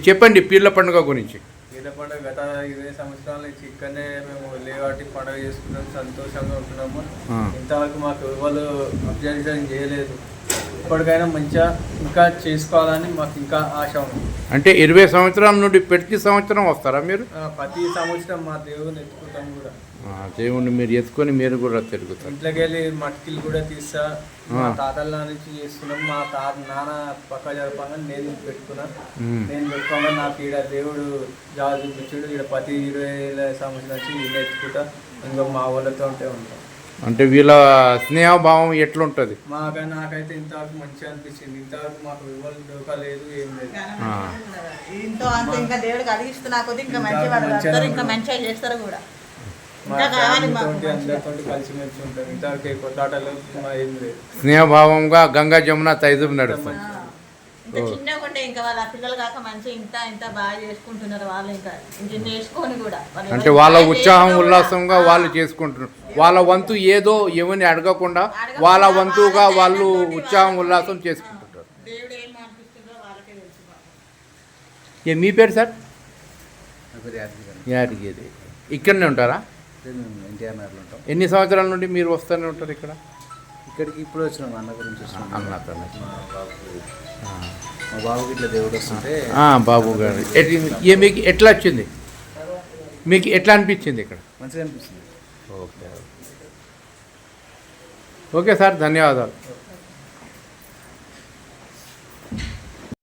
చెప్పండి పీర్ల పండుగ గురించి. పీర్ల పండుగ గత 20 సంవత్సరాల నుంచి ఇక్కడనే మేము లేవాటి పండుగ చేసుకున్నాం, సంతోషంగా ఉంటున్నాము. ఇంతవరకు మాకు ఎవరు అబ్జర్వేషన్ చేయలేదు. ఇప్పటికైనా మంచిగా ఇంకా చేసుకోవాలని మాకు ఇంకా ఆశ ఉంది. అంటే 20 సంవత్సరాల నుండి ప్రతి సంవత్సరం వస్తారా మీరు? ప్రతి సంవత్సరం మా దేవుని ఎత్తుకుంటాం కూడా. దేవుణ్ణి మీరు ఎత్తుకొని మీరు కూడా తిరుగుతారు. ఇంట్లోకి వెళ్ళి మట్టిలు కూడా తీస్తా. మా తాతల నుంచి చేస్తున్నాం. మా నాన్న పక్క జరపంగా నేను పెట్టుకున్నా. నేను పెట్టుకోగా నాకు ఈడ దేవుడు జాబ్ చూపించాడు. ఈడ ప్రతి 20 సంవత్సరాల నుంచి ఈయన ఎత్తుకుంటా. ఇంకా మా వాళ్ళతో ఉంటాం. అంటే వీళ్ళ స్నేహభావం ఎట్లుంటుంది? నాకైతే ఇంతవరకు మంచిగా అనిపించింది. ఇంతవరకు మాకు ఎవరు దొరకలేదు, ఏం లేదు. అందరితో కలిసిమెలిసి ఉంటాం. ఇంతవరకు కొట్లాటలు ఏం లేదు. స్నేహభావంగా గంగా జమున తైజం నడుస్తుంది. చిన్నగా ఉంటే ఇంకా వాళ్ళ పిల్లలు కాక మంచిగా ఇంత బాగా చేసుకుంటున్నారు. వాళ్ళు ఇంకా నేర్చుకొని కూడా అంటే వాళ్ళ ఉత్సాహం ఉల్లాసంగా వాళ్ళు చేసుకుంటున్నారు. వాళ్ళ వంతు ఏదో ఎవరిని అడగకుండా వాళ్ళ వంతుగా వాళ్ళు ఉత్సాహం ఉల్లాసం చేసుకుంటుంటారు. మీ పేరు సార్? యాదగిరి. ఇక్కడనే ఉంటారా? ఎన్టీఆర్ నగర్లో ఉంటాం. ఎన్ని సంవత్సరాల నుండి మీరు వస్తూనే ఉంటారు ఇక్కడ? ఇక్కడికి ఇప్పుడు వచ్చినాం. అన్న గురించి అన్నతో మా బాబుకి ఇట్లా దేవుడు వస్తుంటే బాబు గారు మీకు ఎట్లా వచ్చింది? మీకు ఎట్లా అనిపించింది ఇక్కడ? మంచిగా అనిపిస్తుంది. ఓకే సార్, ధన్యవాదాలు.